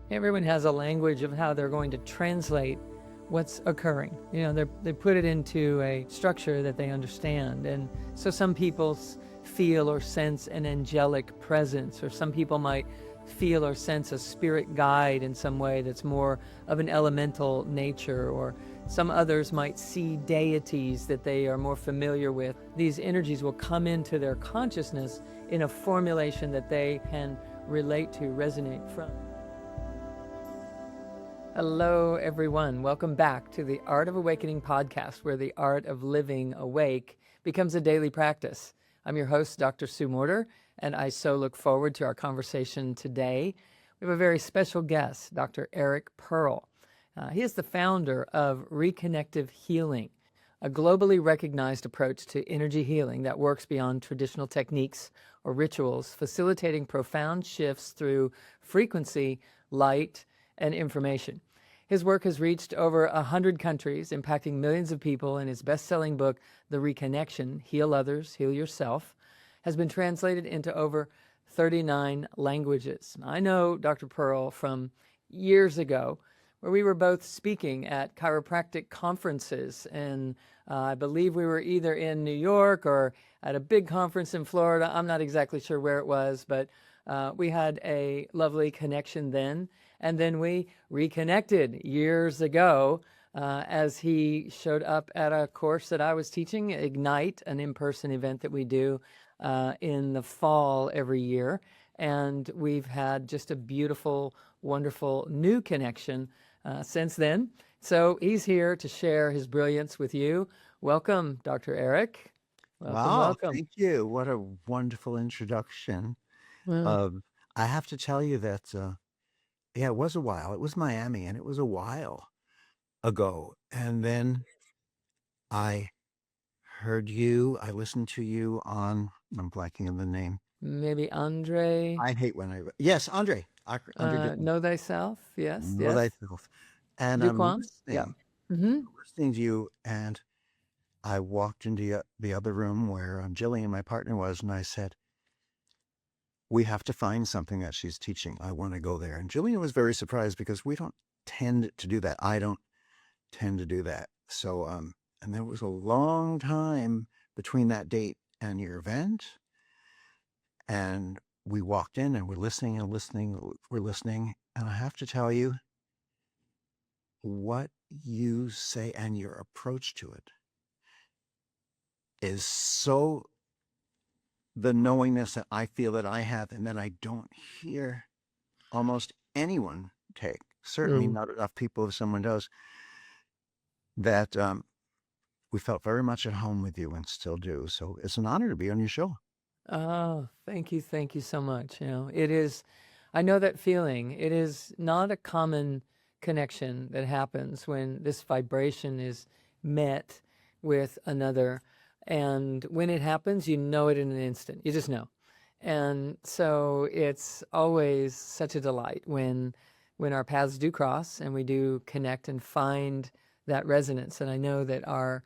Everyone has a language of how they're going to translate what's occurring. They put it into a structure that they understand. And so some people feel or sense an angelic presence, or some people might feel or sense a spirit guide in some way that's more of an elemental nature, or some others might see deities that they are more familiar with. These energies will come into their consciousness in a formulation that they can relate to, resonate from. Hello, everyone. Welcome back to the Art of Awakening podcast, where the art of living awake becomes a daily practice. I'm your host, Dr. Sue Morter, and I so look forward to our conversation today. We have a very special guest, Dr. Eric Pearl. He is the founder of Reconnective Healing, a globally recognized approach to energy healing that works beyond traditional techniques or rituals, facilitating profound shifts through frequency, light, and information. His work has reached over 100 countries, impacting millions of people, and his best-selling book, The Reconnection, Heal Others, Heal Yourself, has been translated into over 39 languages. I know Dr. Pearl from years ago, where we were both speaking at chiropractic conferences, and I believe we were either in New York or at a big conference in Florida. I'm not exactly sure where it was, but we had a lovely connection then. And then we reconnected years ago as he showed up at a course that I was teaching, Ignite, an in-person event that we do in the fall every year. And we've had just a beautiful, wonderful new connection since then. So he's here to share his brilliance with you. Welcome, Dr. Eric. Welcome, Wow, welcome. thank you. What a wonderful introduction. Well, Um, I have to tell you that, yeah, it was a while. It was Miami, and it was a while ago. And then I heard you. I listened to you on. I'm blanking on the name. maybe Andre, I hate when I. Yes, Andre Dupont. Know Thyself. Yes, Know yes. thyself. And I'm Duquan. Yeah. listening, Mm-hmm. listening to you, and I walked into the other room where Jillian, my partner, was, and I said, we have to find something that she's teaching. I want to go there. And Jillian was very surprised because we don't tend to do that. I don't tend to do that. So, and there was a long time between that date and your event. And we walked in and we're listening and listening. We're listening. And I have to tell you, what you say and your approach to it is so the knowingness that I feel that I have and that I don't hear almost anyone take, certainly Mm. not enough people if someone does, that we felt very much at home with you and still do. So it's an honor to be on your show. Oh, thank you. Thank you so much. It is, I know that feeling. It is not a common connection that happens when this vibration is met with another. And when it happens, you know it in an instant. You just know. And so it's always such a delight when our paths do cross and we do connect and find that resonance. And I know that our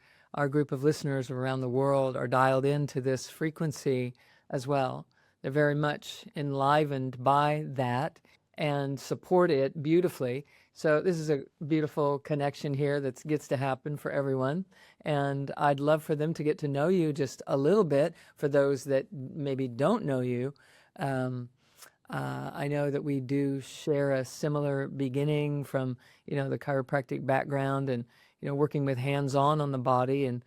group of listeners around the world are dialed into this frequency as well. They're very much enlivened by that and support it beautifully. So this is a beautiful connection here that gets to happen for everyone. And I'd love for them to get to know you just a little bit for those that maybe don't know you. Um, I know that we do share a similar beginning from, the chiropractic background and, working with hands-on the body. And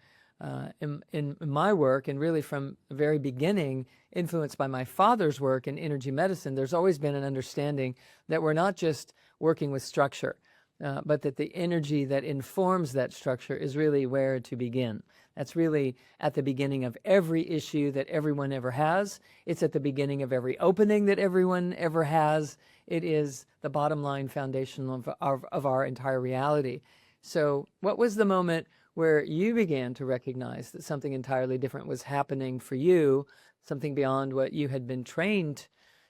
in my work, and really from the very beginning, influenced by my father's work in energy medicine, there's always been an understanding that we're not just working with structure, but that the energy that informs that structure is really where to begin. That's really at the beginning of every issue that everyone ever has. It's at the beginning of every opening that everyone ever has. It is the bottom line foundation of our entire reality. So what was the moment where you began to recognize that something entirely different was happening for you, something beyond what you had been trained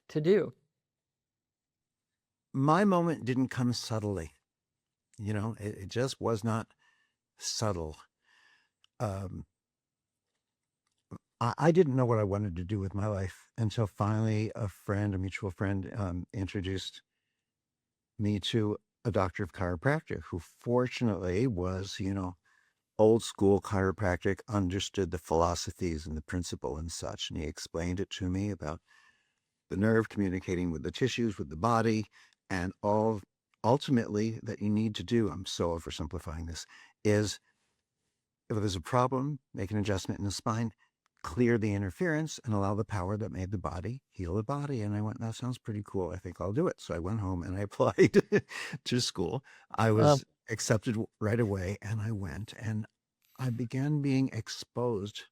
to do? My moment didn't come subtly. It just was not subtle. Um, I didn't know what I wanted to do with my life until finally a mutual friend, introduced me to a doctor of chiropractic who fortunately was, old school chiropractic, understood the philosophies and the principle and such. And he explained it to me about the nerve communicating with the tissues, with the body, and all ultimately that you need to do, I'm so oversimplifying this, is if there's a problem, make an adjustment in the spine, clear the interference, and allow the power that made the body heal the body. And I went, that sounds pretty cool. I think I'll do it. So I went home and I applied to school. I Well, was accepted right away, and I went and I began being exposed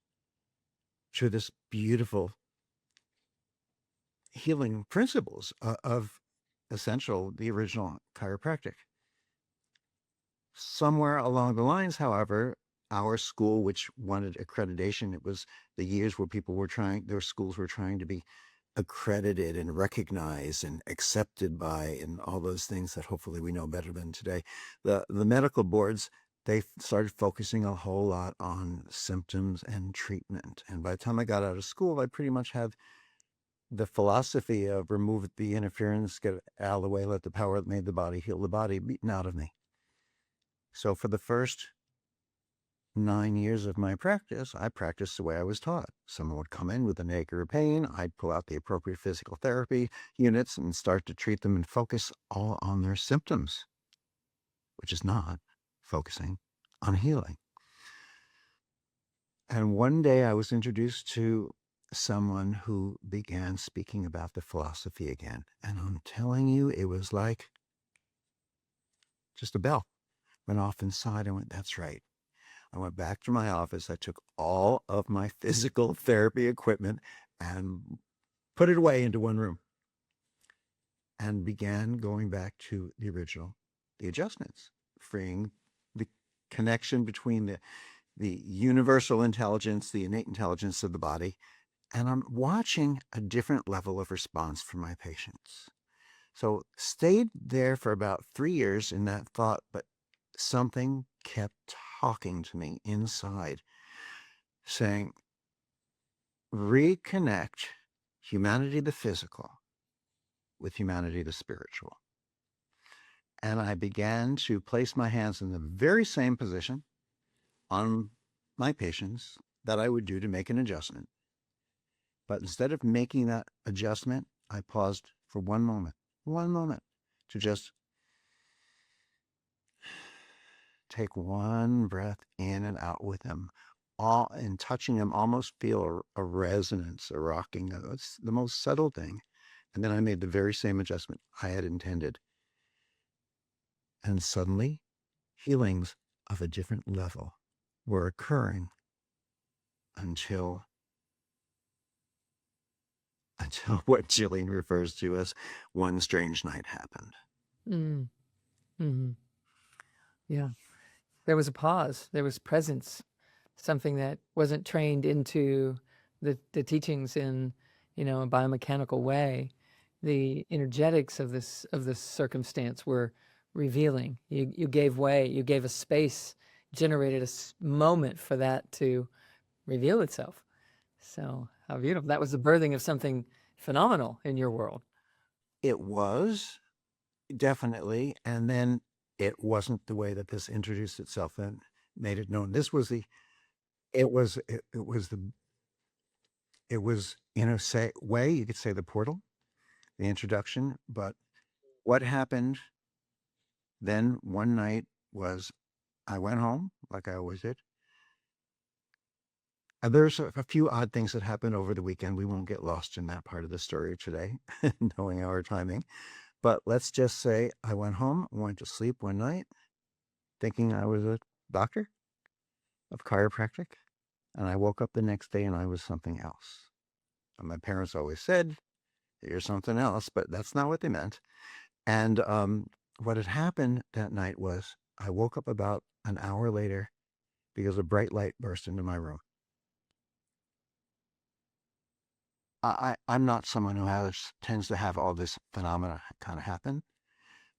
to this beautiful healing principles of essential, the original chiropractic. Somewhere along the lines, however, our school, which wanted accreditation, it was the years where people were trying, their schools were trying to be accredited and recognized and accepted by, and all those things that hopefully we know better than today. The medical boards, they started focusing a whole lot on symptoms and treatment. And by the time I got out of school, I pretty much had the philosophy of remove the interference, get it out of the way, let the power that made the body heal the body beaten out of me. So for the first 9 years of my practice, I practiced the way I was taught. Someone would come in with an ache or a pain. I'd pull out the appropriate physical therapy units and start to treat them and focus all on their symptoms, which is not focusing on healing. And one day I was introduced to someone who began speaking about the philosophy again. And I'm telling you, it was like just a bell went off inside. I went, that's right. I went back to my office. I took all of my physical therapy equipment and put it away into one room and began going back to the original, the adjustments, freeing the connection between the universal intelligence, the innate intelligence of the body. And I'm watching a different level of response from my patients. So stayed there for about 3 years in that thought, but something kept talking to me inside, saying, reconnect humanity, the physical, with humanity, the spiritual. And I began to place my hands in the very same position on my patients that I would do to make an adjustment. But instead of making that adjustment, I paused for one moment to just take one breath in and out with them. All and touching them, almost feel a resonance, a rocking. It's the most subtle thing. And then I made the very same adjustment I had intended. And suddenly, healings of a different level were occurring until what Jillian refers to as one strange night happened. mm, mhm. Yeah. There was a pause. There was presence, something that wasn't trained into the teachings in, a biomechanical way. The energetics of this circumstance were revealing. You gave way. You gave a space, generated a moment for that to reveal itself. So how beautiful! That was the birthing of something phenomenal in your world. It was definitely, and then it wasn't the way that this introduced itself and made it known. This was it was in a way, you could say, the portal, the introduction. But what happened then one night was I went home like I always did. And there's a few odd things that happened over the weekend. We won't get lost in that part of the story today, knowing our timing. But let's just say I went home, went to sleep one night, thinking I was a doctor of chiropractic. And I woke up the next day and I was something else. And my parents always said, you're something else, but that's not what they meant. And what had happened that night was I woke up about an hour later because a bright light burst into my room. I'm not someone who tends to have all this phenomena kind of happen,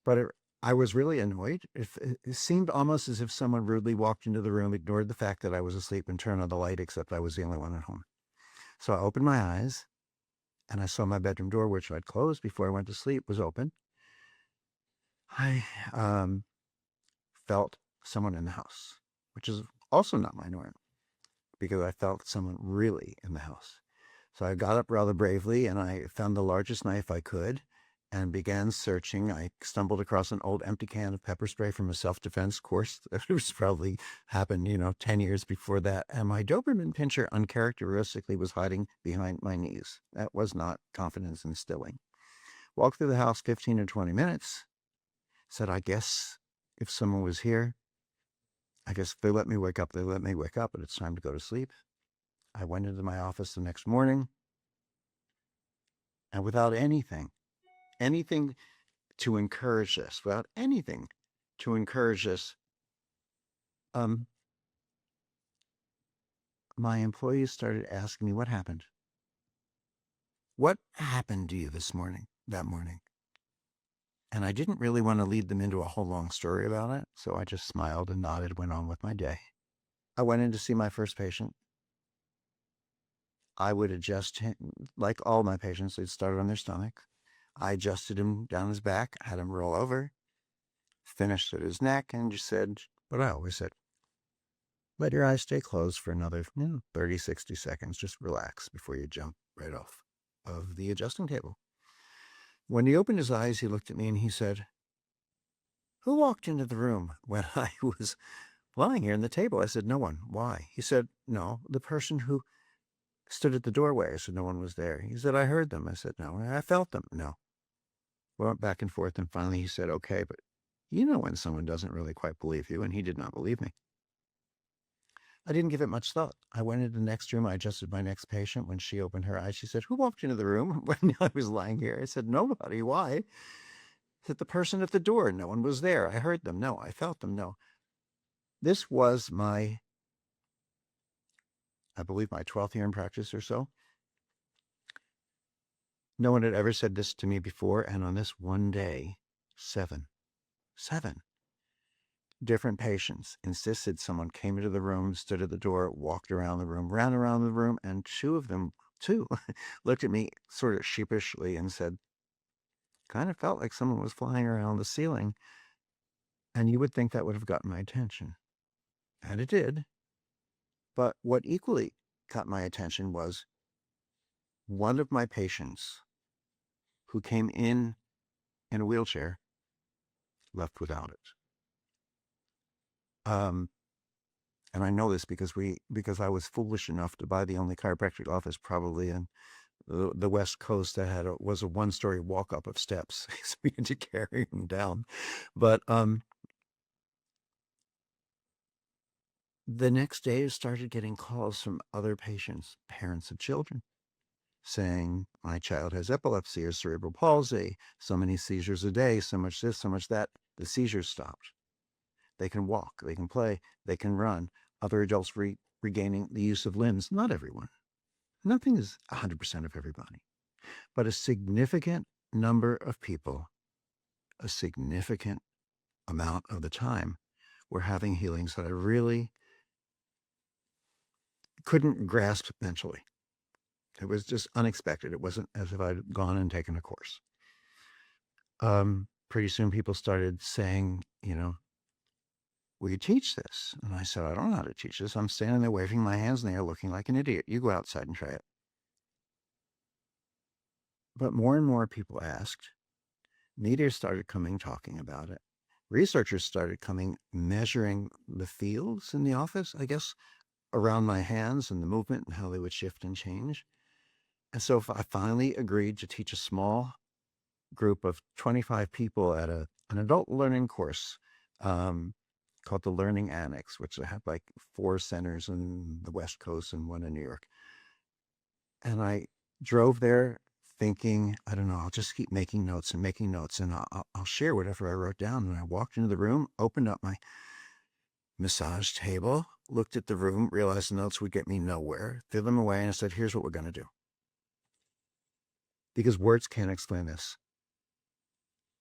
but I was really annoyed. It seemed almost as if someone rudely walked into the room, ignored the fact that I was asleep, and turned on the light, except I was the only one at home. So I opened my eyes and I saw my bedroom door, which I'd closed before I went to sleep, was open. I felt someone in the house, which is also not my norm because I felt someone really in the house. So I got up rather bravely and I found the largest knife I could and began searching. I stumbled across an old empty can of pepper spray from a self-defense course that was probably happened, 10 years before that. And my Doberman pinscher uncharacteristically was hiding behind my knees. That was not confidence instilling. Walked through the house 15 or 20 minutes, said, I guess if someone was here, I guess if they let me wake up, they let me wake up, but it's time to go to sleep. I went into my office the next morning and without anything to encourage this, without anything to encourage this, um, my employees started asking me what happened. What happened to you that morning? And I didn't really want to lead them into a whole long story about it, so I just smiled and nodded, went on with my day. I went in to see my first patient. I would adjust him, like all my patients, they'd start on their stomach. I adjusted him down his back, had him roll over, finished at his neck, and just said what I always said. Let your eyes stay closed for another 30, 60 seconds. Just relax before you jump right off of the adjusting table. When he opened his eyes, he looked at me and he said, who walked into the room when I was lying here on the table? I said, no one. Why? He said, no, the person who stood at the doorway. I said, no one was there. He said, I heard them. I said, no. I felt them. No. We went back and forth, and finally he said, okay, but you know when someone doesn't really quite believe you, and he did not believe me. I didn't give it much thought. I went into the next room. I adjusted my next patient. When she opened her eyes, she said, who walked into the room when I was lying here? I said, nobody. Why? I said, the person at the door. No one was there. I heard them. No. I felt them. No. This was I believe, my 12th year in practice or so. No one had ever said this to me before. And on this one day, seven different patients insisted someone came into the room, stood at the door, walked around the room, ran around the room, and two looked at me sort of sheepishly and said, kind of felt like someone was flying around the ceiling. And you would think that would have gotten my attention. And it did. But what equally caught my attention was one of my patients who came in a wheelchair left without it. And I know this because I was foolish enough to buy the only chiropractic office probably in the West Coast that was a one-story walk-up of steps. So we had to carry him down. But the next day I started getting calls from other patients, parents of children, saying my child has epilepsy or cerebral palsy, so many seizures a day, so much this, so much that. The seizures stopped. They can walk, they can play, they can run. Other adults regaining the use of limbs. Not everyone. Nothing is 100% of everybody. But a significant number of people, a significant amount of the time, were having healings that I really couldn't grasp mentally. It was just unexpected. It wasn't as if I'd gone and taken a course. Pretty soon people started saying, will you teach this? And I said, I don't know how to teach this. I'm standing there waving my hands in the air looking like an idiot. You go outside and try it. But more and more people asked. Media started coming talking about it. Researchers started coming measuring the fields in the office, I guess, around my hands and the movement and how they would shift and change. And so I finally agreed to teach a small group of 25 people at an adult learning course called the Learning Annex, which I had like 4 centers in the West Coast and 1 in New York. And I drove there thinking, I don't know, I'll just keep making notes and I'll share whatever I wrote down. And I walked into the room, opened up my massage table, looked at the room, realized the notes would get me nowhere, threw them away, and I said, here's what we're going to do. Because words can't explain this.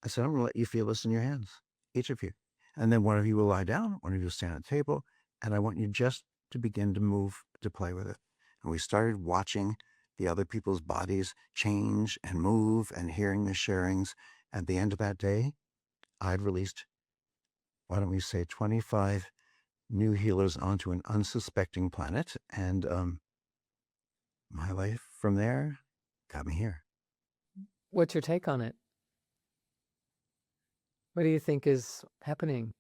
I said, I'm going to let you feel this in your hands, each of you. And then one of you will lie down, one of you will stand at the table, and I want you just to begin to move, to play with it. And we started watching the other people's bodies change and move and hearing the sharings. At the end of that day, I'd released, why don't we say, 25 new healers onto an unsuspecting planet. And my life from there got me here. What's your take on it? What do you think is happening?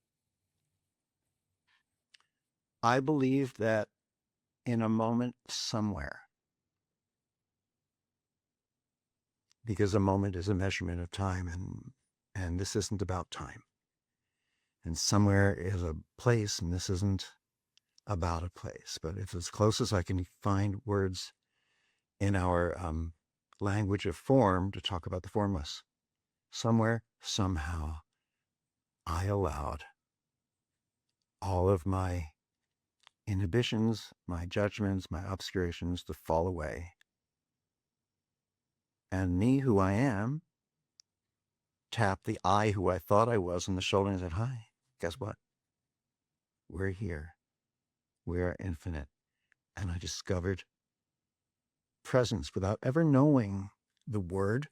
I believe that in a moment somewhere, because a moment is a measurement of time, and this isn't about time. And somewhere is a place, and this isn't about a place, but it's as close as I can find words in our language of form to talk about the formless. Somewhere, somehow, I allowed all of my inhibitions, my judgments, my obscurations to fall away. And me, who I am, tapped the I who I thought I was on the shoulder and said, hi, guess what? We're here. We are infinite. And I discovered presence without ever knowing the word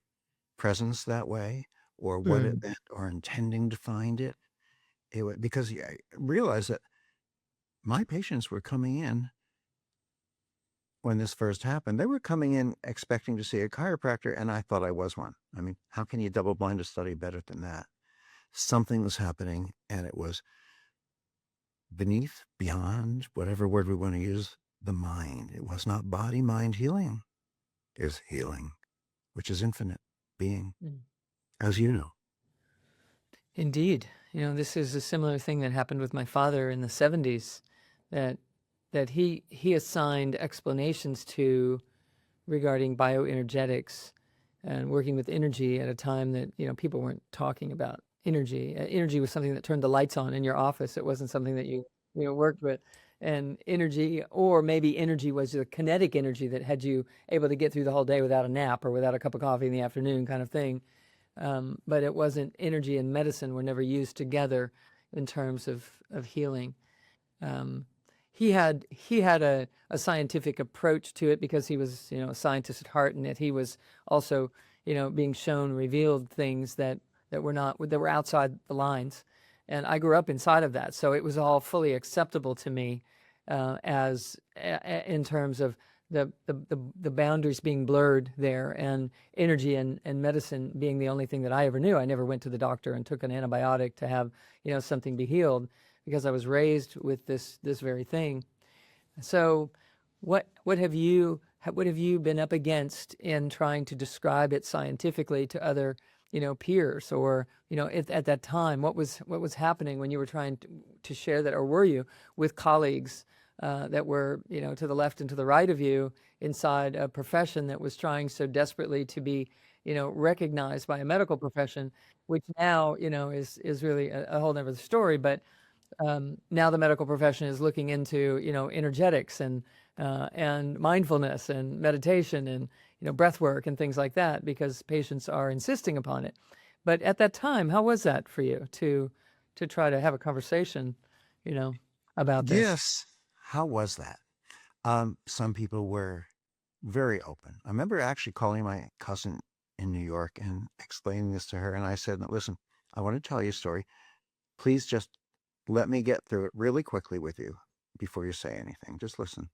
presence that way or what it meant or intending to find it. Because I realized that my patients were coming in when this first happened. They were coming in expecting to see a chiropractor, and I thought I was one. I mean, how can you double-blind a study better than that? Something was happening, and it was beneath, beyond, whatever word we want to use, the mind. It was not body, mind healing. It was healing, which is infinite being, as you know. Indeed. You know, this is a similar thing that happened with my father in the 70s, that he assigned explanations to regarding bioenergetics and working with energy at a time that, you know, people weren't talking about energy. Energy was something that turned the lights on in your office. It wasn't something that you worked with. And energy, or maybe energy was the kinetic energy that had you able to get through the whole day without a nap or without a cup of coffee in the afternoon kind of thing. But it wasn't. Energy and medicine were never used together in terms of healing. He had a scientific approach to it because he was, you know, a scientist at heart, and that he was also, you know, being shown revealed things that were outside the lines. And I grew up inside of that, so it was all fully acceptable to me, as in terms of the boundaries being blurred there, and energy and medicine being the only thing that I ever knew. I never went to the doctor and took an antibiotic to have, you know, something be healed, because I was raised with this very thing. So what have you been up against in trying to describe it scientifically to other, you know, peers, or, you know, at that time, what was happening when you were trying to share that, or were you with colleagues that were, you know, to the left and to the right of you inside a profession that was trying so desperately to be, you know, recognized by a medical profession, which now, you know, is really a whole nother story. But now the medical profession is looking into, you know, energetics and mindfulness and meditation and, you know, breath work and things like that, because patients are insisting upon it. But at that time, how was that for you to try to have a conversation, you know, about this? Yes. How was that? Some people were very open. I remember actually calling my cousin in New York and explaining this to her. And I said, listen, I want to tell you a story. Please just let me get through it really quickly with you before you say anything. Just listen.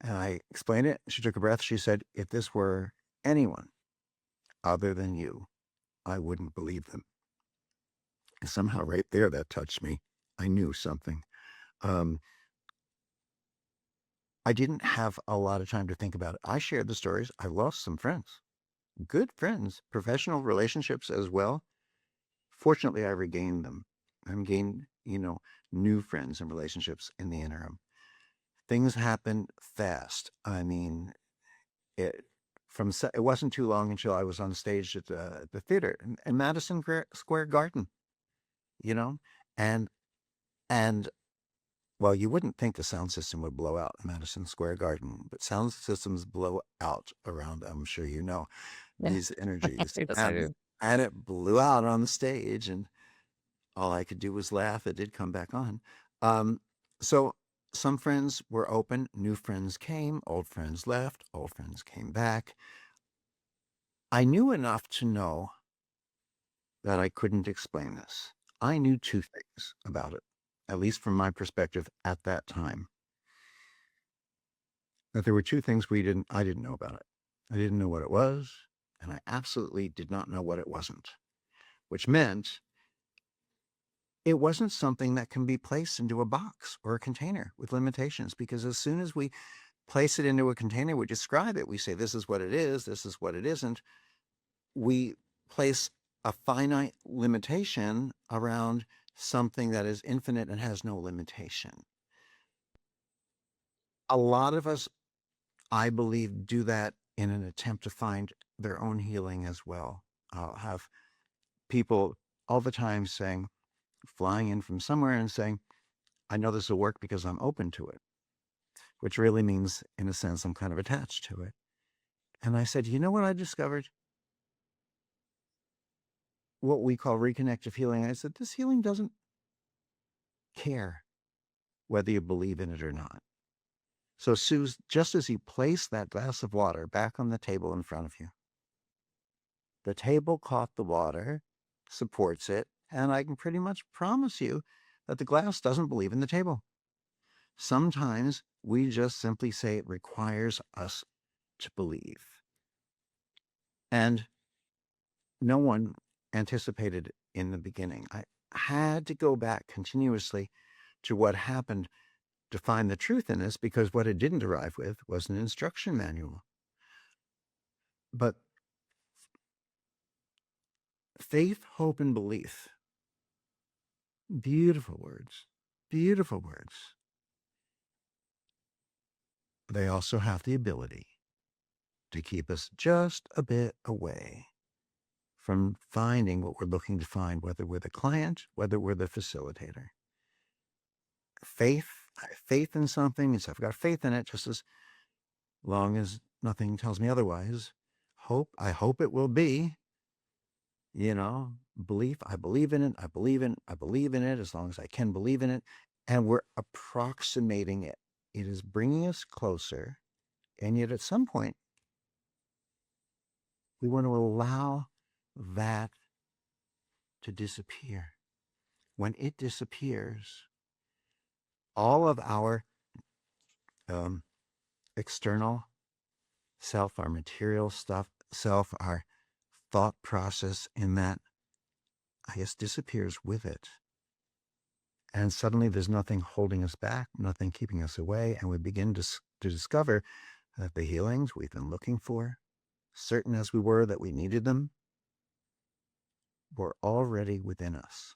And I explained it. She took a breath. She said, if this were anyone other than you, I wouldn't believe them. And somehow right there, that touched me. I knew something. I didn't have a lot of time to think about it. I shared the stories. I lost some friends, good friends, professional relationships as well. Fortunately, I regained them. I gained, you know, new friends and relationships in the interim. Things happened fast. I mean, it it wasn't too long until I was on stage at the theater in Madison Square Garden, you know, and and well, you wouldn't think the sound system would blow out in Madison Square Garden, but sound systems blow out around, I'm sure you know, Yeah. these energies. Yes, I do. And it blew out on the stage, and all I could do was laugh. It did come back on. So some friends were open, new friends came, old friends left, old friends came back. I knew enough to know that I couldn't explain this. I knew two things about it, at least from my perspective at that time. That there were two things I didn't know about it. I didn't know what it was, and I absolutely did not know what it wasn't, which meant it wasn't something that can be placed into a box or a container with limitations, because as soon as we place it into a container, we describe it, we say, this is what it is, this is what it isn't, we place a finite limitation around something that is infinite and has no limitation. A lot of us, I believe, do that in an attempt to find their own healing as well. I'll have people all the time flying in from somewhere and saying, I know this will work because I'm open to it, which really means, in a sense, I'm kind of attached to it. And I said, you know what I discovered? What we call reconnective healing. I said, this healing doesn't care whether you believe in it or not. So, Sue, just as you place that glass of water back on the table in front of you, the table caught the water, supports it, and I can pretty much promise you that the glass doesn't believe in the table. Sometimes we just simply say it requires us to believe. And no one anticipated in the beginning. I had to go back continuously to what happened to find the truth in this, because what it didn't arrive with was an instruction manual. But faith, hope, and belief, beautiful words, beautiful words. They also have the ability to keep us just a bit away from finding what we're looking to find, whether we're the client, whether we're the facilitator. Faith, I have faith in something means I've got faith in it, just as long as nothing tells me otherwise. Hope, I hope it will be. Belief, I believe in it, I believe in it as long as I can believe in it. And we're approximating it. It is bringing us closer. And yet at some point, we want to allow that to disappear. When it disappears, all of our external self, our material self, our thought process in that, I guess, disappears with it. And suddenly there's nothing holding us back, nothing keeping us away. And we begin to discover that the healings we've been looking for, certain as we were that we needed them, were already within us.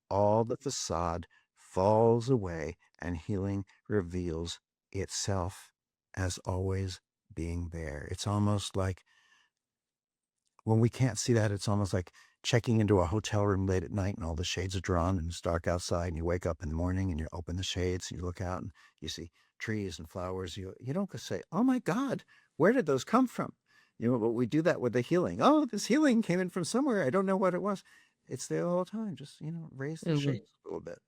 All the facade falls away and healing reveals itself as always being there. It's almost like, when we can't see that, it's almost like checking into a hotel room late at night and all the shades are drawn and it's dark outside, and you wake up in the morning and you open the shades and you look out and you see trees and flowers. You don't say, oh my God, where did those come from? But we do that with the healing. Oh, this healing came in from somewhere. I don't know what it was. It's there the whole time. Just, raise the shades a little bit.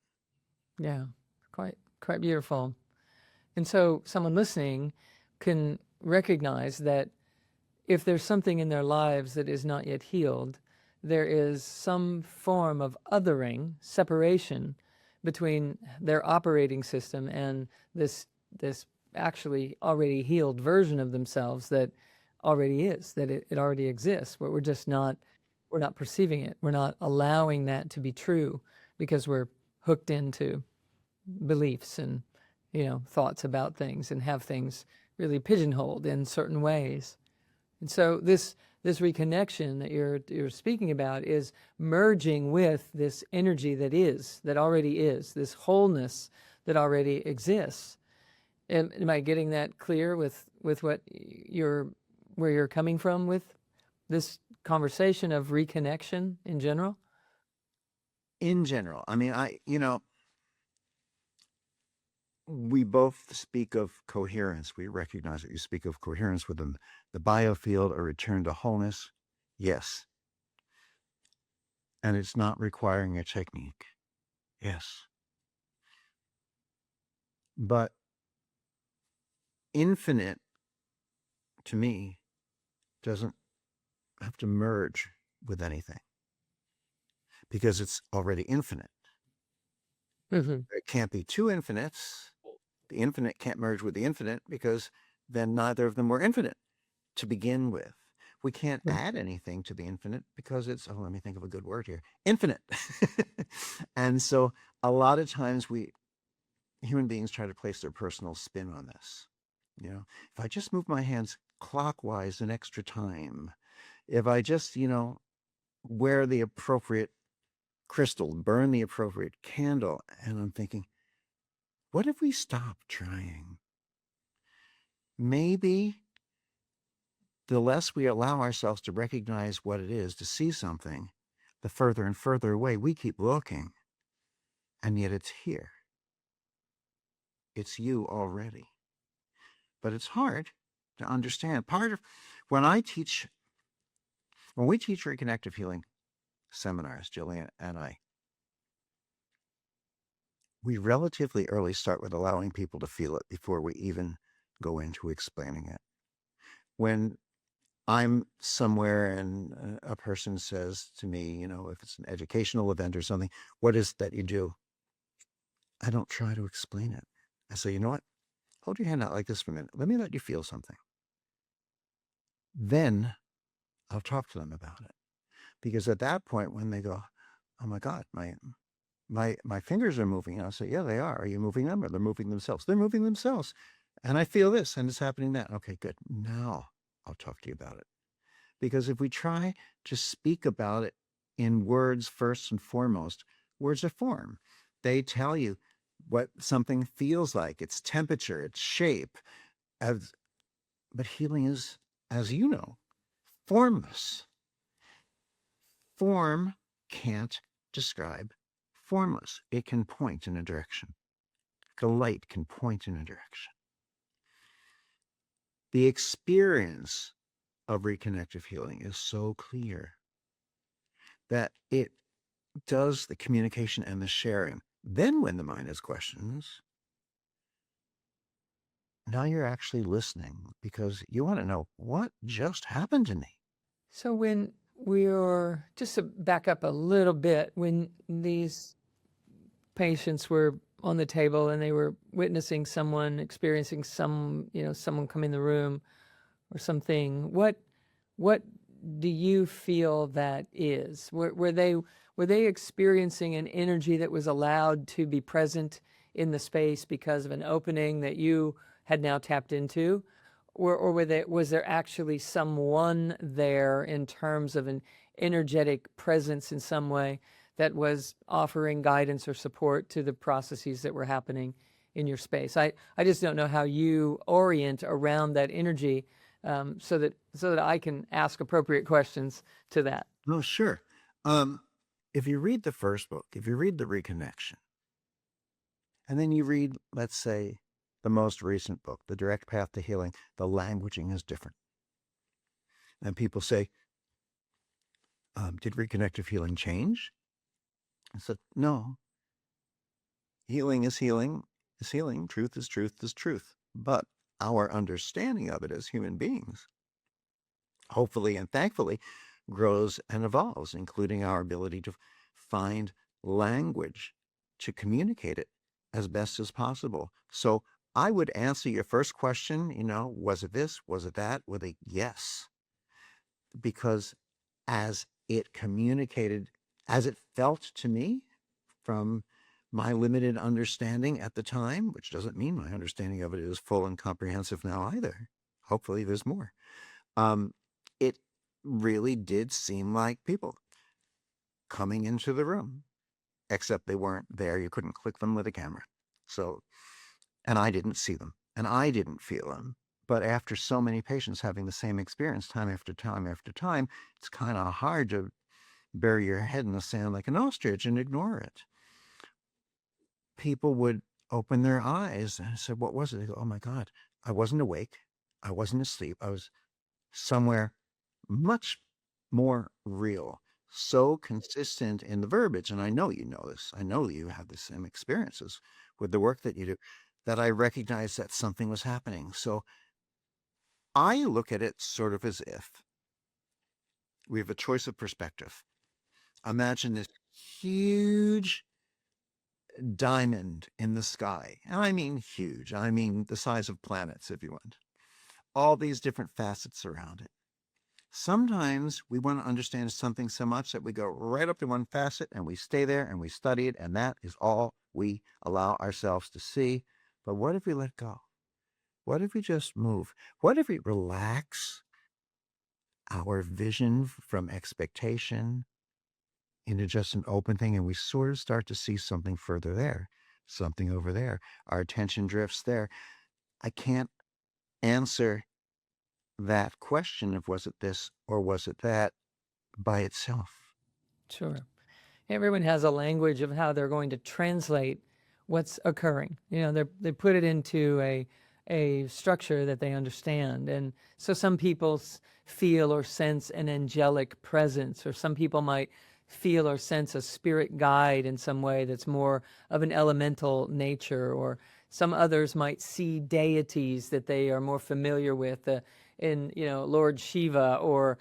Yeah, quite beautiful. And so someone listening can recognize that if there's something in their lives that is not yet healed, there is some form of othering, separation between their operating system and this actually already healed version of themselves that already is, that it already exists, but we're not perceiving it. We're not allowing that to be true because we're hooked into beliefs and thoughts about things and have things really pigeonholed in certain ways. And so this reconnection that you're speaking about is merging with this energy that already is, this wholeness that already exists. Am I getting that clear with where you're coming from with this conversation of reconnection in general? In general, I mean, we both speak of coherence. We recognize that you speak of coherence within the biofield, a return to wholeness. Yes. And it's not requiring a technique. Yes. But infinite, to me, doesn't have to merge with anything. because it's already infinite. Hmm. It can't be two infinites. The infinite can't merge with the infinite because then neither of them were infinite to begin with. We can't add anything to the infinite because it's, oh, let me think of a good word here, infinite. And so a lot of times human beings try to place their personal spin on this. You know, if I just move my hands clockwise an extra time, if I just, wear the appropriate crystal, burn the appropriate candle, and I'm thinking, what if we stop trying? Maybe the less we allow ourselves to recognize what it is, to see something, the further and further away we keep looking. And yet it's here. It's you already. But it's hard to understand. Part of when we teach Reconnective Healing seminars, Jillian and I, we relatively early start with allowing people to feel it before we even go into explaining it. When I'm somewhere and a person says to me, if it's an educational event or something, what is it that you do? I don't try to explain it. I say, you know what? Hold your hand out like this for a minute. Let me let you feel something. Then I'll talk to them about it. Because at that point, when they go, oh my God, my fingers are moving, I'll say, yeah, they are. Are you moving them or they're moving themselves? They're moving themselves. And I feel this and it's happening that. Okay, good. Now I'll talk to you about it. Because if we try to speak about it in words first and foremost, words are form. They tell you what something feels like, its temperature, its shape. But healing is, as you know, formless. Form can't describe formless. It can point in a direction. The light can point in a direction. The experience of reconnective healing is so clear that it does the communication and the sharing. Then when the mind has questions, now you're actually listening because you want to know what just happened to me. So when we're just to back up a little bit, when these patients were on the table and they were witnessing someone experiencing someone come in the room or something, what do you feel that is? Were they experiencing an energy that was allowed to be present in the space because of an opening that you had now tapped into? Or was there actually someone there in terms of an energetic presence in some way that was offering guidance or support to the processes that were happening in your space? I just don't know how you orient around that energy, so that I can ask appropriate questions to that. Oh, sure. If you read the first book, if you read The Reconnection, and then you read, let's say, the most recent book, The Direct Path to Healing, the languaging is different. And people say, did reconnective healing change? I said, no. Healing is healing is healing. Truth is truth is truth. But our understanding of it as human beings, hopefully and thankfully, grows and evolves, including our ability to find language to communicate it as best as possible. So I would answer your first question, was it this? Was it that? With a yes. Because as it communicated, as it felt to me from my limited understanding at the time, which doesn't mean my understanding of it is full and comprehensive now either. Hopefully there's more. It really did seem like people coming into the room, except they weren't there. You couldn't click them with a camera. So, and I didn't see them and I didn't feel them. But after so many patients having the same experience time after time after time, it's kind of hard to bury your head in the sand like an ostrich and ignore it. People would open their eyes and I said, what was it? They go, oh my God, I wasn't awake. I wasn't asleep. I was somewhere much more real, so consistent in the verbiage. And I know you know this. I know you have the same experiences with the work that you do, that I recognize that something was happening. So I look at it sort of as if we have a choice of perspective. Imagine this huge diamond in the sky. And I mean huge. I mean the size of planets, if you want. All these different facets around it. Sometimes we want to understand something so much that we go right up to one facet and we stay there and we study it, and that is all we allow ourselves to see. But what if we let go? What if we just move? What if we relax our vision from expectation into just an open thing, and we sort of start to see something further there, something over there? Our attention drifts there. I can't answer that question of was it this or was it that by itself. Sure. Everyone has a language of how they're going to translate what's occurring. They put it into a structure that they understand. And so some people feel or sense an angelic presence, or some people might feel or sense a spirit guide in some way that's more of an elemental nature, or some others might see deities that they are more familiar with, in Lord Shiva or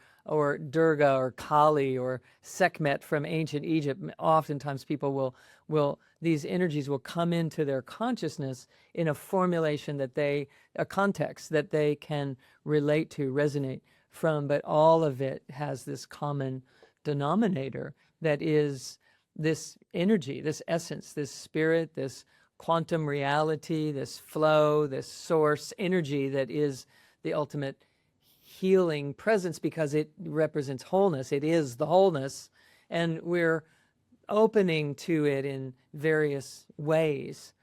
Durga or Kali or Sekhmet from ancient Egypt. Oftentimes people will these energies will come into their consciousness in a formulation a context that they can relate to, resonate from, but all of it has this common denominator that is this energy, this essence, this spirit, this quantum reality, this flow, this source energy that is the ultimate healing presence, because it represents wholeness. It is the wholeness, and we're opening to it in various ways.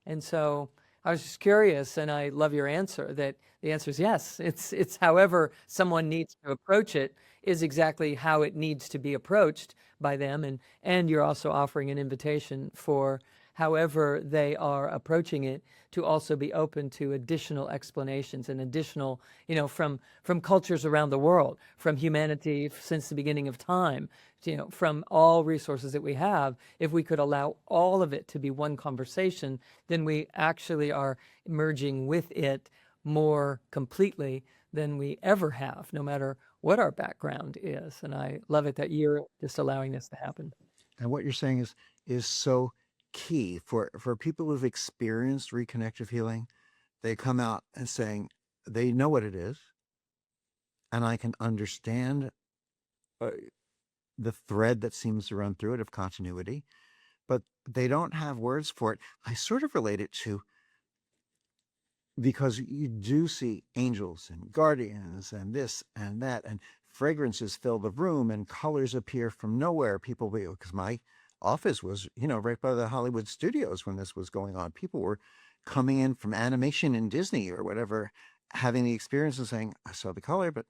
And so I was just curious, and I love your answer, that the answer is yes. It's however someone needs to approach it is exactly how it needs to be approached by them. And you're also offering an invitation for however they are approaching it to also be open to additional explanations and additional, from cultures around the world, from humanity since the beginning of time, from all resources that we have. If we could allow all of it to be one conversation, then we actually are merging with it more completely than we ever have, no matter what our background is. And I love it that you're just allowing this to happen. And what you're saying is so key for people who've experienced reconnective healing. They come out and saying they know what it is, and I can understand the thread that seems to run through it of continuity, but they don't have words for it. I sort of relate it to, because you do see angels and guardians and this and that, and fragrances fill the room and colors appear from nowhere. People, because my office was, right by the Hollywood studios when this was going on. People were coming in from animation in Disney or whatever, having the experience and saying, I saw the color, but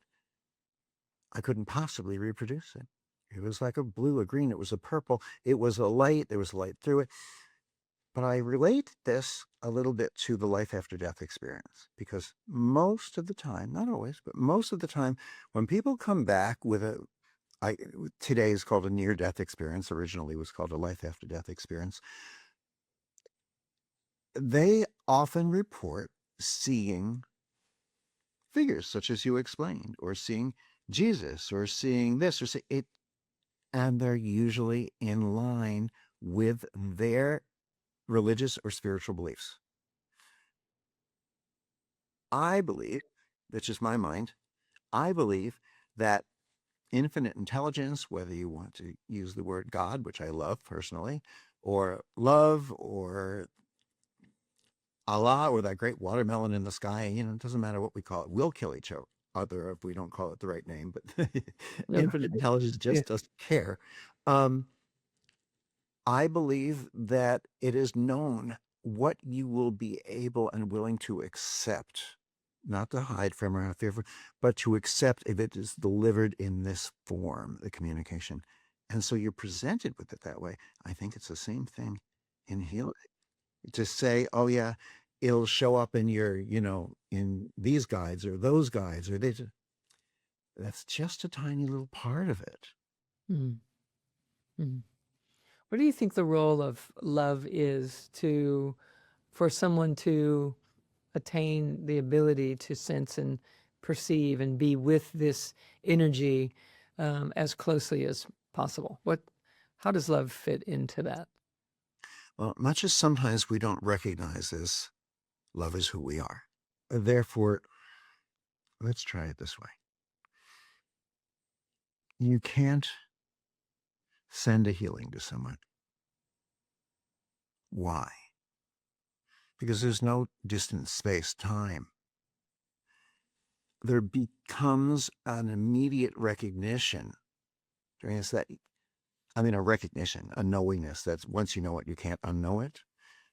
I couldn't possibly reproduce it. It was like a blue, a green, it was a purple, it was a light, there was light through it. But I relate this a little bit to the life after death experience, because most of the time, not always, but most of the time, when people come back with today is called a near-death experience, originally was called a life after death experience, they often report seeing figures such as you explained, or seeing Jesus, or seeing this, or see it, and they're usually in line with their religious or spiritual beliefs. I believe, that's just my mind, I believe that infinite intelligence, whether you want to use the word God, which I love personally, or love, or Allah, or that great watermelon in the sky, it doesn't matter what we call it. We'll kill each other if we don't call it the right name, but infinite intelligence Yeah. just doesn't care. I believe that it is known what you will be able and willing to accept, not to hide from or have fear for, but to accept if it is delivered in this form, the communication. And so you're presented with it that way. I think it's the same thing in healing. To say, oh yeah, it'll show up in your, in these guides or those guides, or that's just a tiny little part of it. Mm. Mm. What do you think the role of love is for someone to attain the ability to sense and perceive and be with this energy as closely as possible? How does love fit into that? Well, much as sometimes we don't recognize this, love is who we are. Therefore, let's try it this way. You can't send a healing to someone. Why? Because there's no distant space, time. There becomes an immediate recognition. It's that, a recognition, a knowingness that once you know it, you can't unknow it,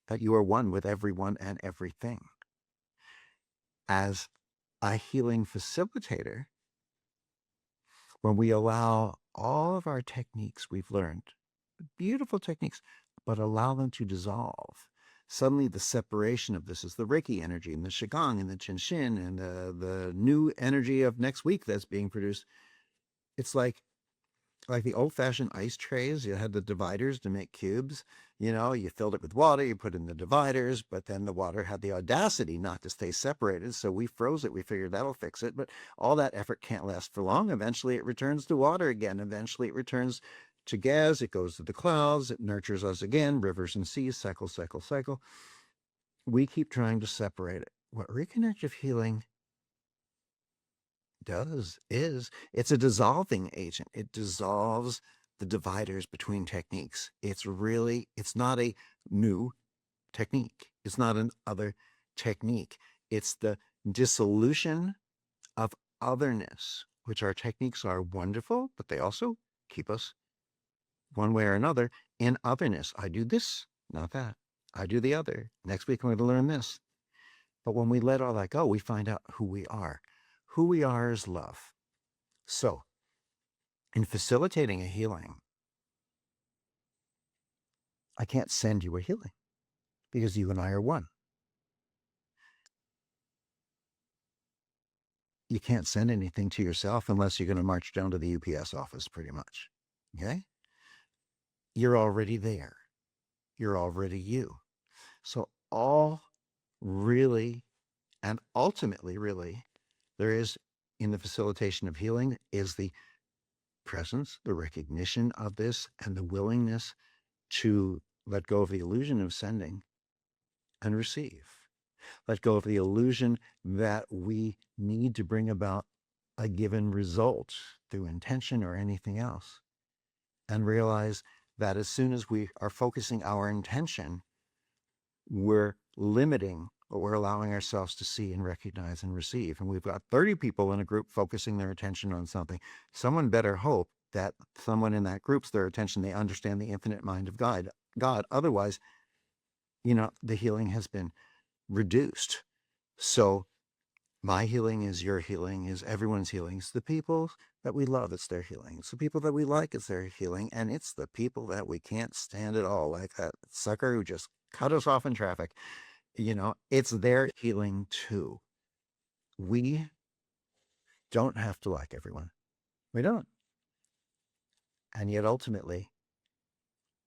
that you are one with everyone and everything. As a healing facilitator, when we allow all of our techniques we've learned, beautiful techniques, but allow them to dissolve, suddenly the separation of this is the Reiki energy and the Qigong and the Shin and the new energy of next week that's being produced. It's like the old-fashioned ice trays. You had the dividers to make cubes. You filled it with water, you put in the dividers, but then the water had the audacity not to stay separated, so we froze it. We figured that'll fix it, but all that effort can't last for long. Eventually it returns to water again. Eventually it returns to gas. It goes to the clouds. It nurtures us again. Rivers and seas, cycle, cycle, cycle. We keep trying to separate it. What reconnective healing does is it's a dissolving agent. It dissolves the dividers between techniques. It's not a new technique. It's not an other technique. It's the dissolution of otherness, which our techniques are wonderful, but they also keep us one way or another in otherness. I do this, not that. I do the other. Next week I'm going to learn this. But when we let all that go, we find out who we are. Who we are is love. So, in facilitating a healing, I can't send you a healing because you and I are one. You can't send anything to yourself unless you're going to march down to the UPS office, pretty much. Okay? You're already there. You're already you. So all really and ultimately really there is in the facilitation of healing is the presence, the recognition of this, and the willingness to let go of the illusion of sending and receive. Let go of the illusion that we need to bring about a given result through intention or anything else. And realize that as soon as we are focusing our intention, we're limiting what we're allowing ourselves to see and recognize and receive. And we've got 30 people in a group focusing their attention on something. Someone better hope that someone in that group's their attention, they understand the infinite mind of God. Otherwise, the healing has been reduced. So my healing is your healing, is everyone's healing. It's the people that we love, it's their healing. It's the people that we like, it's their healing. And it's the people that we can't stand at all, like that sucker who just cut us off in traffic. It's their healing too. We don't have to like everyone. We don't. And yet ultimately,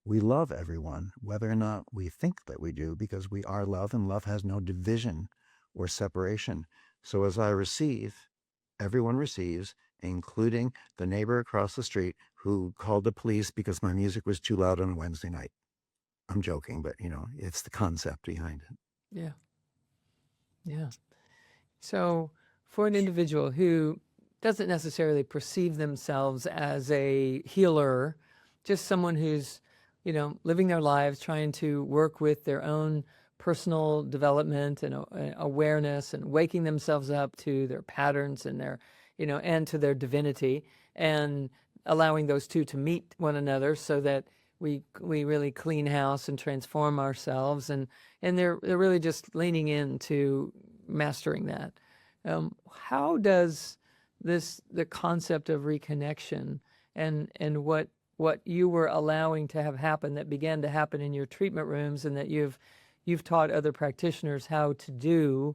we love everyone, whether or not we think that we do, because we are love, and love has no division or separation. So as I receive, everyone receives, including the neighbor across the street who called the police because my music was too loud on a Wednesday night. I'm joking, but it's the concept behind it. Yeah. Yeah. So for an individual who doesn't necessarily perceive themselves as a healer, just someone who's, living their lives, trying to work with their own personal development and awareness and waking themselves up to their patterns and their, and to their divinity, and allowing those two to meet one another so that we really clean house and transform ourselves, and they're really just leaning into mastering that. How does the concept of reconnection and what you were allowing to have happen, that began to happen in your treatment rooms and that you've taught other practitioners how to do,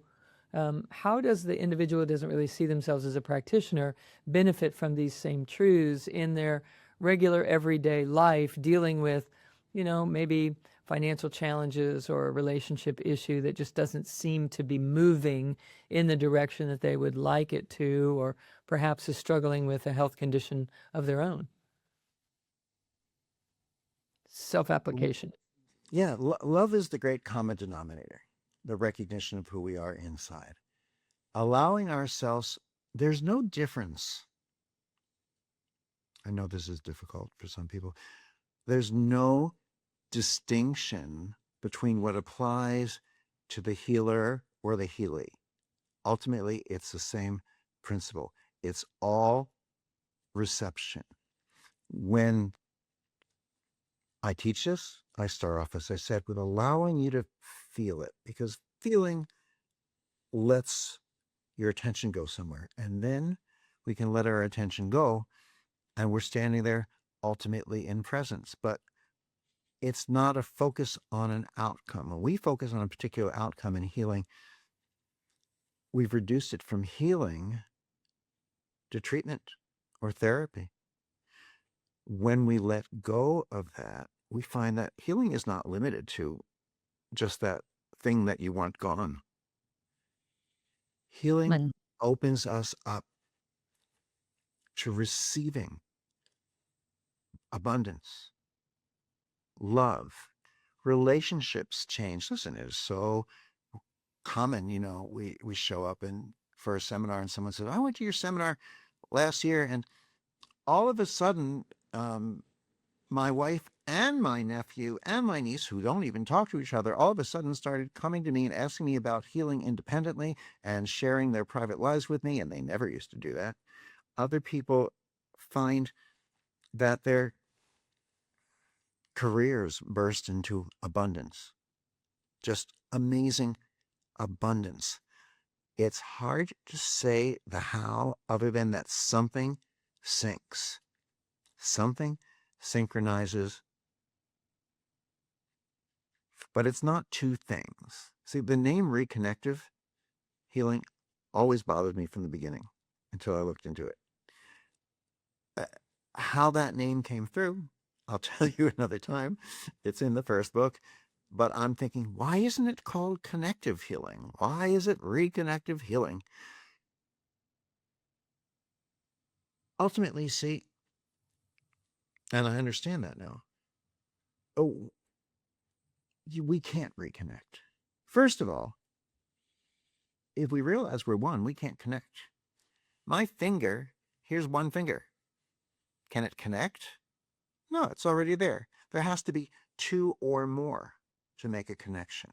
how does the individual who doesn't really see themselves as a practitioner benefit from these same truths in their regular everyday life, dealing with, maybe financial challenges or a relationship issue that just doesn't seem to be moving in the direction that they would like it to, or perhaps is struggling with a health condition of their own? self-application. Yeah, love is the great common denominator, the recognition of who we are inside. Allowing ourselves, there's no difference. I know this is difficult for some people. There's no distinction between what applies to the healer or the healee. Ultimately, it's the same principle. It's all reception. When I teach this, I start off, as I said, with allowing you to feel it, because feeling lets your attention go somewhere. And then we can let our attention go, and we're standing there ultimately in presence. But it's not a focus on an outcome. When we focus on a particular outcome in healing, we've reduced it from healing to treatment or therapy. When we let go of that, we find that healing is not limited to just that thing that you want gone. Healing Man. opens us up to receiving abundance, love. Relationships change. Listen, it is so common, we show up for a seminar and someone says, I went to your seminar last year, and all of a sudden, my wife and my nephew and my niece, who don't even talk to each other, all of a sudden started coming to me and asking me about healing independently and sharing their private lives with me, and they never used to do that. Other people find that their careers burst into abundance, just amazing abundance. It's hard to say the how other than that something syncs, something synchronizes, but it's not two things. See, the name Reconnective Healing always bothered me from the beginning until I looked into it. How that name came through, I'll tell you another time. It's in the first book. But I'm thinking, why isn't it called Connective Healing? Why is it Reconnective Healing? Ultimately, see, and I understand that now. Oh, we can't reconnect. First of all, if we realize we're one, we can't connect. My finger, here's one finger. Can it connect? No, it's already there. There has to be two or more to make a connection.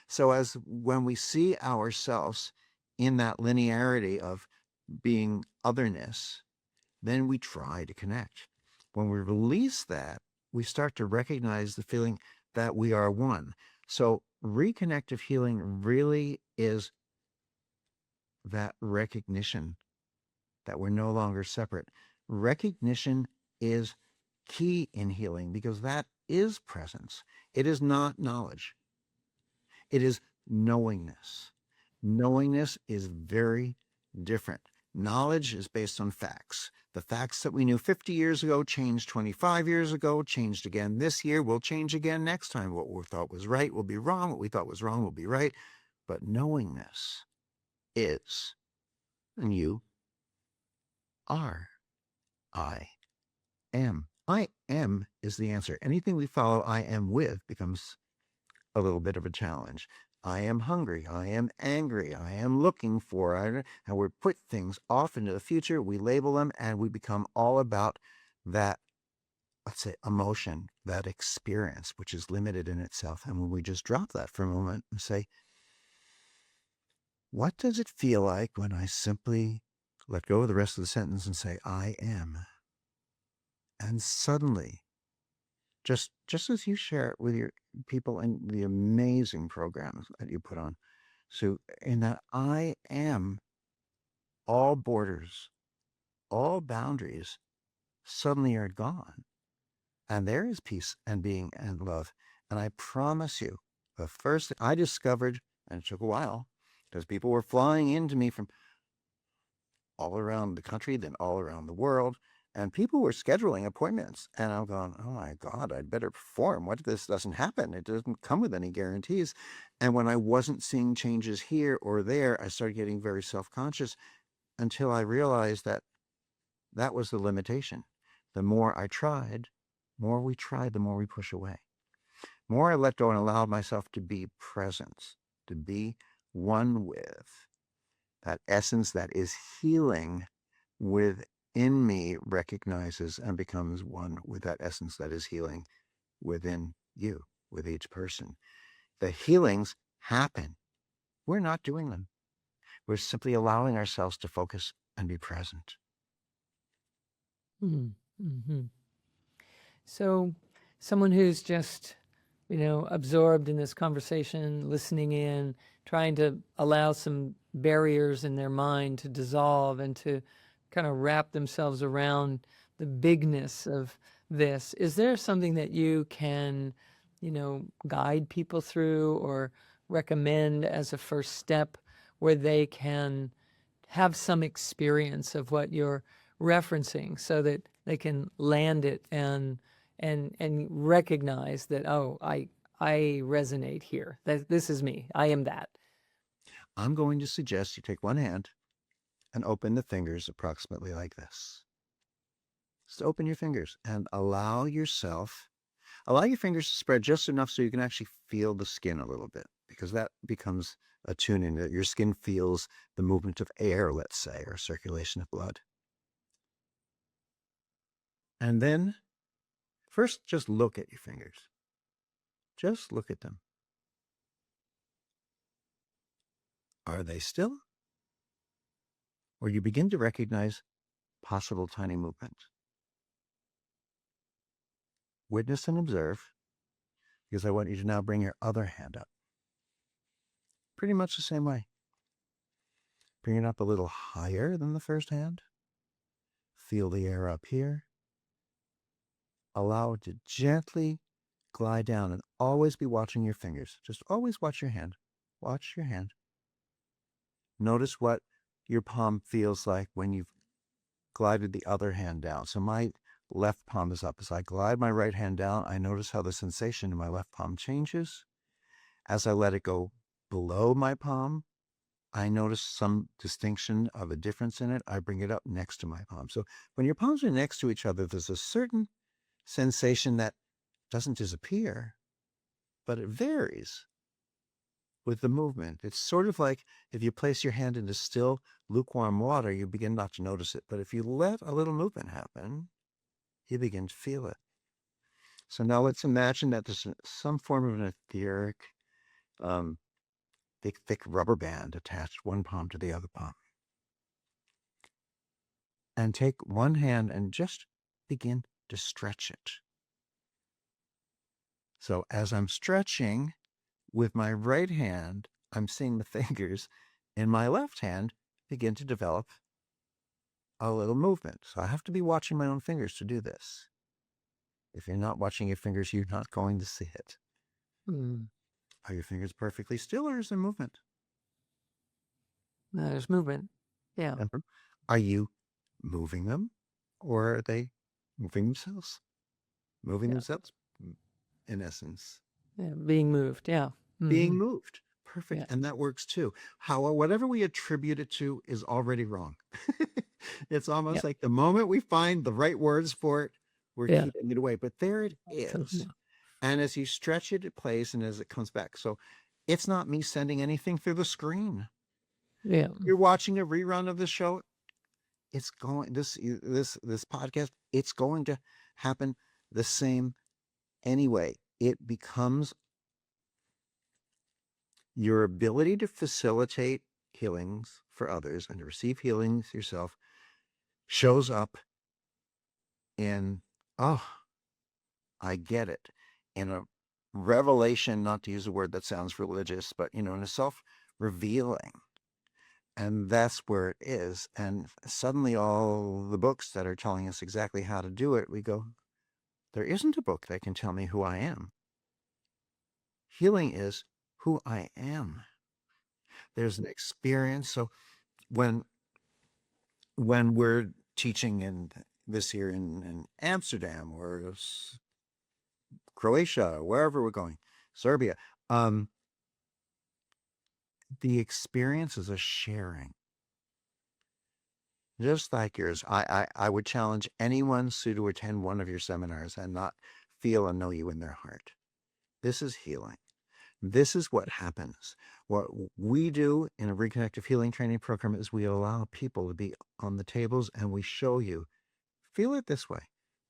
So as when we see ourselves in that linearity of being otherness, then we try to connect. When we release that, we start to recognize the feeling that we are one. So reconnective healing really is that recognition that we're no longer separate. Recognition is key in healing because that is presence. It is not knowledge. It is knowingness. Knowingness is very different. Knowledge is based on facts. The facts that we knew 50 years ago changed 25 years ago, changed again this year, will change again next time. What we thought was right will be wrong. What we thought was wrong will be right. But knowingness is, and you are, I am. I am is the answer. Anything we follow I am with becomes a little bit of a challenge. I am hungry. I am angry. I am looking for. And we put things off into the future. We label them and we become all about that, let's say, emotion, that experience, which is limited in itself. And when we just drop that for a moment and say, what does it feel like when I simply let go of the rest of the sentence and say, I am? And suddenly, just as you share it with your people in the amazing programs that you put on, so in that I am, all borders, all boundaries suddenly are gone. And there is peace and being and love. And I promise you, the first thing I discovered, and it took a while, because people were flying into me from all around the country, then all around the world. And people were scheduling appointments. And I'm going, oh my God, I'd better perform. What if this doesn't happen? It doesn't come with any guarantees. And when I wasn't seeing changes here or there, I started getting very self-conscious until I realized that that was the limitation. The more I tried, more we try, the more we push away. More I let go and allowed myself to be present, to be one with that essence that is healing within me, recognizes and becomes one with that essence that is healing within you, with each person. The healings happen. We're not doing them. We're simply allowing ourselves to focus and be present. Mm-hmm. So, someone who's just, absorbed in this conversation, listening in, trying to allow some barriers in their mind to dissolve and to kind of wrap themselves around the bigness of this. Is there something that you can, guide people through or recommend as a first step where they can have some experience of what you're referencing so that they can land it and recognize that, oh, I resonate here, that this is me, I am that. I'm going to suggest you take one hand and open the fingers approximately like this. Just open your fingers and allow your fingers to spread just enough so you can actually feel the skin a little bit, because that becomes a tuning that your skin feels the movement of air, let's say, or circulation of blood. And then first, just look at your fingers. Just look at them. Are they still? Or you begin to recognize possible tiny movement. Witness and observe, because I want you to now bring your other hand up. Pretty much the same way. Bring it up a little higher than the first hand. Feel the air up here. Allow it to gently glide down and always be watching your fingers. Just always watch your hand. Watch your hand. Notice what your palm feels like when you've glided the other hand down. So my left palm is up. As I glide my right hand down, I notice how the sensation in my left palm changes. As I let it go below my palm, I notice some distinction of a difference in it. I bring it up next to my palm. So when your palms are next to each other, there's a certain sensation that doesn't disappear, but it varies with the movement. It's sort of like if you place your hand into still, lukewarm water, you begin not to notice it. But if you let a little movement happen, you begin to feel it. So now let's imagine that there's some form of an etheric, big, thick rubber band attached one palm to the other palm. And take one hand and just begin to stretch it. So as I'm stretching with my right hand, I'm seeing the fingers in my left hand begin to develop a little movement. So I have to be watching my own fingers to do this. If you're not watching your fingers, you're not going to see it. Mm. Are your fingers perfectly still, or is there movement? There's movement. Yeah. Are you moving them, or are they moving themselves? Moving Yeah. themselves, in essence. Yeah. Being moved. Yeah. Being Mm-hmm. moved. Perfect. Yeah. And that works too. Whatever we attribute it to is already wrong. It's almost Yeah. like the moment we find the right words for it, we're Yeah. keeping it away. But there it So, is. yeah. And as you stretch it, it plays, and as it comes back. So it's not me sending anything through the screen. Yeah. You're watching a rerun of the show. It's going this podcast, it's going to happen the same anyway. It becomes your ability to facilitate healings for others and to receive healings yourself shows up in, oh, I get it, in a revelation, not to use a word that sounds religious, but, in a self-revealing. And that's where it is. And suddenly all the books that are telling us exactly how to do it, we go, there isn't a book that can tell me who I am. Healing is who I am. There's an experience. So when we're teaching in this year in Amsterdam or Croatia, or wherever we're going, Serbia, the experience is a sharing. just like yours. I would challenge anyone, Sue, to attend one of your seminars and not feel and know you in their heart. This is healing. This is what happens. What we do in a Reconnective Healing training program is we allow people to be on the tables and we show you, feel it this way,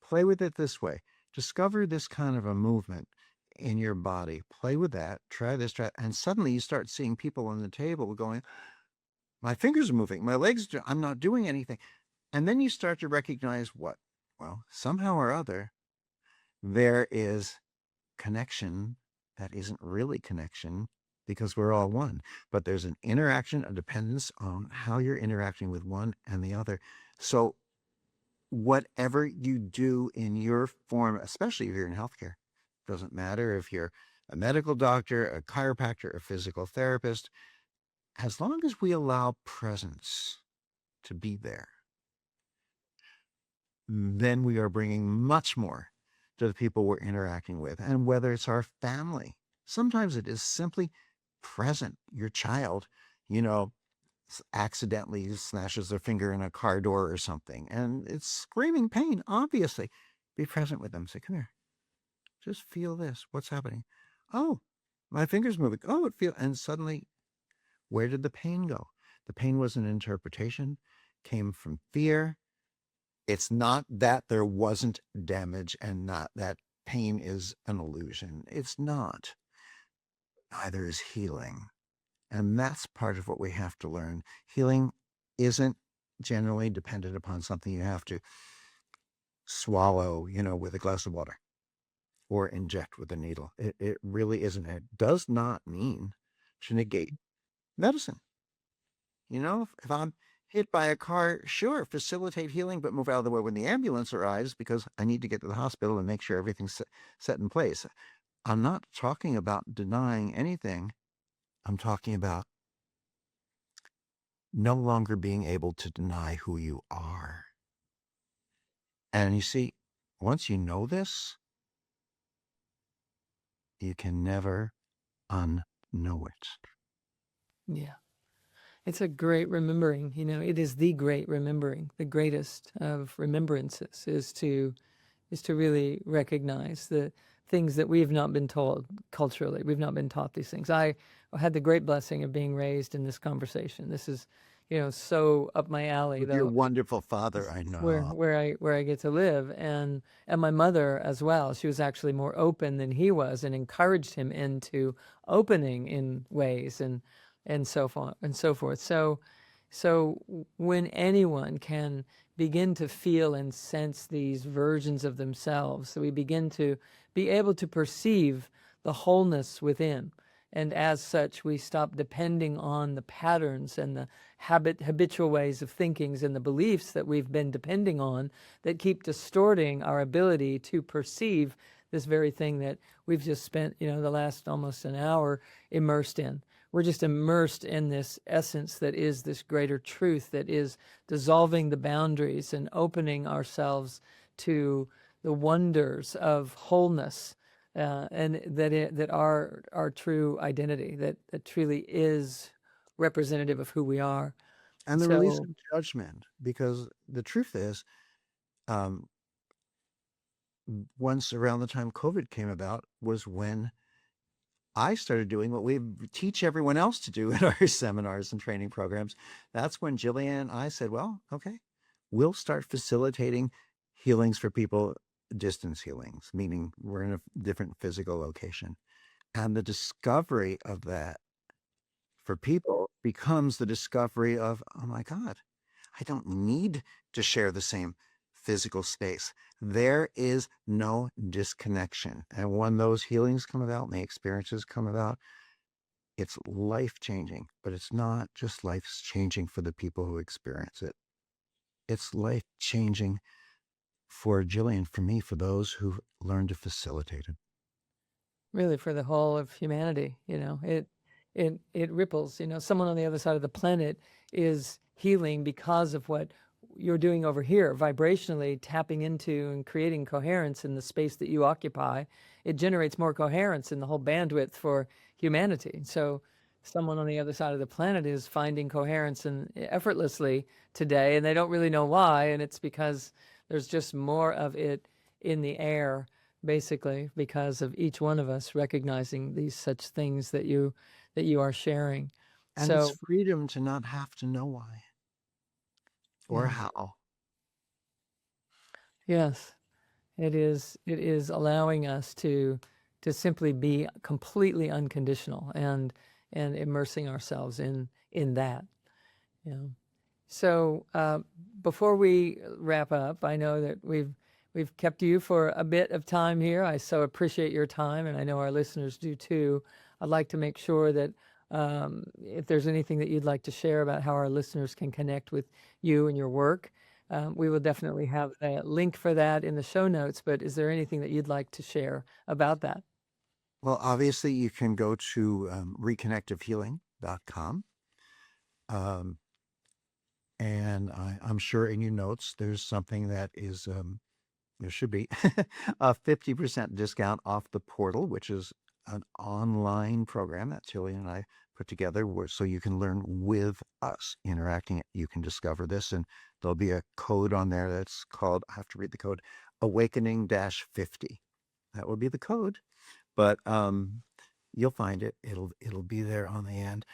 play with it this way, discover this kind of a movement in your body, play with that, try this, try, and suddenly you start seeing people on the table going, my fingers are moving, my legs, I'm not doing anything. And then you start to recognize what? Well, somehow or other, there is connection that isn't really connection because we're all one. But there's an interaction, a dependence on how you're interacting with one and the other. So whatever you do in your form, especially if you're in healthcare, doesn't matter if you're a medical doctor, a chiropractor, a physical therapist, as long as we allow presence to be there, then we are bringing much more to the people we're interacting with. And whether it's our family, sometimes it is simply present. Your child, you know, accidentally smashes their finger in a car door or something, and it's screaming pain, obviously. Be present with them. Say, come here. Just feel this. What's happening? Oh, my finger's moving. Oh, it feels. And suddenly, where did the pain go? The pain was an interpretation, came from fear. It's not that there wasn't damage and not that pain is an illusion. It's not. Neither is healing. And that's part of what we have to learn. Healing isn't generally dependent upon something you have to swallow, with a glass of water or inject with a needle. It really isn't. It does not mean to negate medicine. If I'm hit by a car, sure, facilitate healing, but move out of the way when the ambulance arrives because I need to get to the hospital and make sure everything's set in place. I'm not talking about denying anything. I'm talking about no longer being able to deny who you are. And you see, once you know this, you can never unknow it. Yeah. It's a great remembering. It is the great remembering. The greatest of remembrances is to really recognize the things that we have not been told culturally. We've not been taught these things. I had the great blessing of being raised in this conversation. This is, so up my alley, With your though. wonderful father, I where know. where I where I get to live, and my mother as well. She was actually more open than he was, and encouraged him into opening in ways, and so on and so forth. So when anyone can begin to feel and sense these versions of themselves, so we begin to be able to perceive the wholeness within. And as such, we stop depending on the patterns and the habitual ways of thinkings and the beliefs that we've been depending on that keep distorting our ability to perceive this very thing that we've just spent, the last almost an hour immersed in. We're just immersed in this essence that is this greater truth that is dissolving the boundaries and opening ourselves to the wonders of wholeness, and that our true identity, that truly is representative of who we are. And the release So of judgment, because the truth is, um, once around the time COVID came about was when I started doing what we teach everyone else to do in our seminars and training programs. That's when Jillian and I said, well, okay, we'll start facilitating healings for people, distance healings, meaning we're in a different physical location. And the discovery of that for people becomes the discovery of, oh my God, I don't need to share the same physical space. There is no disconnection. And when those healings come about and the experiences come about, it's life changing. But it's not just life changing for the people who experience it. It's life changing for Jillian, for me, for those who learn to facilitate it. really for the whole of humanity, it ripples. Someone on the other side of the planet is healing because of what you're doing over here, vibrationally tapping into and creating coherence in the space that you occupy. It generates more coherence in the whole bandwidth for humanity. So someone on the other side of the planet is finding coherence and effortlessly today, and they don't really know why. And it's because there's just more of it in the air, basically, because of each one of us recognizing these such things that you are sharing. And it's So, freedom to not have to know why or yeah, how. yes, it is. It is allowing us to simply be completely unconditional and immersing ourselves in that. You know. So before we wrap up, I know that we've kept you for a bit of time here. I so appreciate your time, and I know our listeners do too. I'd like to make sure that if there's anything that you'd like to share about how our listeners can connect with you and your work, we will definitely have a link for that in the show notes. But is there anything that you'd like to share about that? Well, obviously, you can go to reconnectivehealing.com. Um, and I'm sure in your notes there's something that is, there should be a 50% discount off the portal, which is an online program that Tilly and I put together so you can learn with us interacting. You can discover this, and there'll be a code on there that's called, I have to read the code, awakening 50. That will be the code, but you'll find it. It'll be there on the end.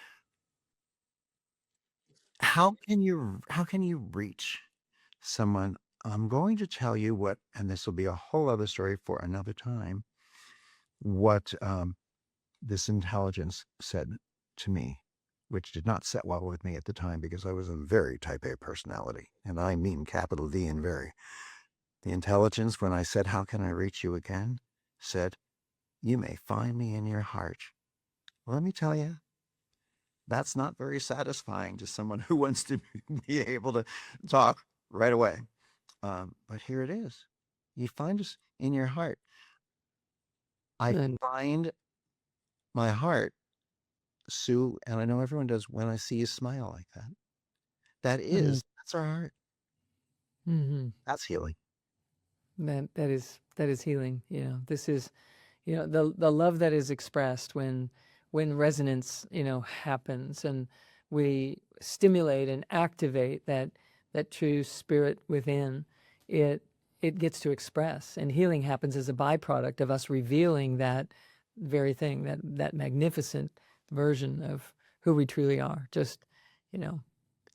How can you reach someone? I'm going to tell you what, and this will be a whole other story for another time, what this intelligence said to me, which did not set well with me at the time because I was a very type A personality, and I mean capital D and very. The intelligence, when I said, "How can I reach you again?" said, "You may find me in your heart." Well, let me tell you, that's not very satisfying to someone who wants to be able to talk right away. But here it is. You find us in your heart. I And find my heart, Sue, and I know everyone does, when I see you smile like that. That's our heart. mm-hmm. That's healing. That is healing. This is the love that is expressed when resonance happens, and we stimulate and activate that true spirit within it. It gets to express, and healing happens as a byproduct of us revealing that very thing, that magnificent version of who we truly are. Just you know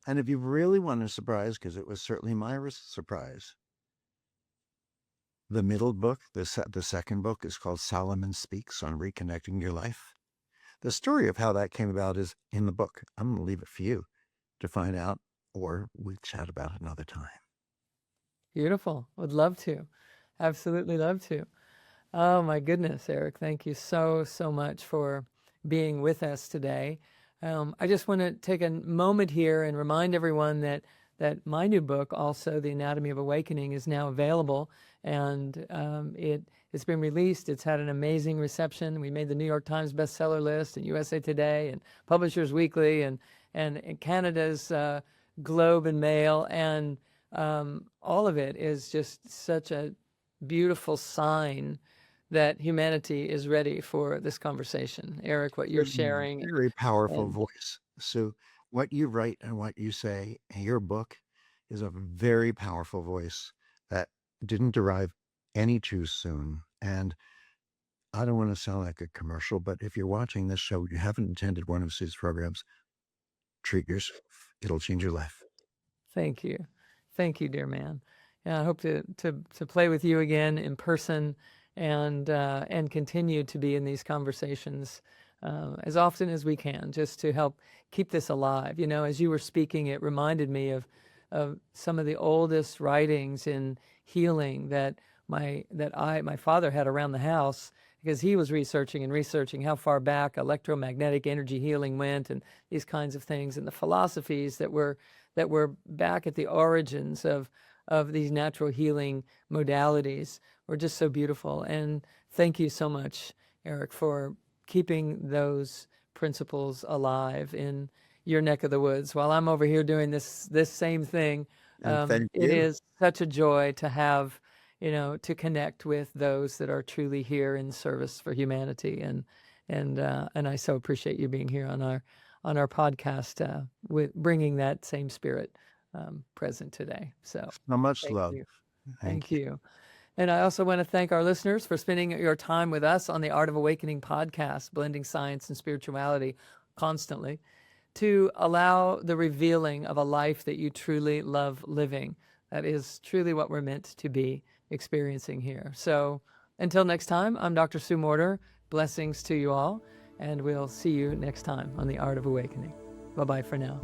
And if you really want a surprise, because it was certainly my surprise, the middle book, the second book, is called Solomon Speaks on Reconnecting Your Life. The story of how that came about is in the book. I'm going to leave it for you to find out, or we chat about it another time. Beautiful. Would love to. Absolutely love to. Oh my goodness, Eric, thank you so much for being with us today. I just want to take a moment here and remind everyone that my new book, also The Anatomy of Awakening, is now available, and it's been released. It's had an amazing reception. We made the New York Times bestseller list and USA Today and Publishers Weekly and Canada's Globe and Mail, and all of it is just such a beautiful sign that humanity is ready for this conversation. Eric, what you're You're sharing, very powerful and voice. So what you write and what you say in your book is a very powerful voice that didn't arrive any too soon. And I don't want to sound like a commercial, but if you're watching this show, you haven't attended one of Sue's programs, treat yourself. It'll change your life. thank you. Thank you, dear man. Yeah, I hope to play with you again in person and continue to be in these conversations as often as we can, just to help keep this alive. As you were speaking, it reminded me of some of the oldest writings in healing that my father had around the house, because he was researching how far back electromagnetic energy healing went, and these kinds of things, and the philosophies that were back at the origins of these natural healing modalities were just so beautiful. And thank you so much, Eric, for keeping those principles alive in your neck of the woods while I'm over here doing this same thing. And thank It you. is such a joy to have, to connect with those that are truly here in service for humanity. And I so appreciate you being here on our podcast, with bringing that same spirit present today. So So much thank love. you. Thank Thank you. you. And I also want to thank our listeners for spending your time with us on the Art of Awakening podcast, blending science and spirituality constantly to allow the revealing of a life that you truly love living. That is truly what we're meant to be experiencing here. So until next time, I'm Dr. Sue Morter. Blessings to you all, and we'll see you next time on the Art of Awakening. Bye-bye for now.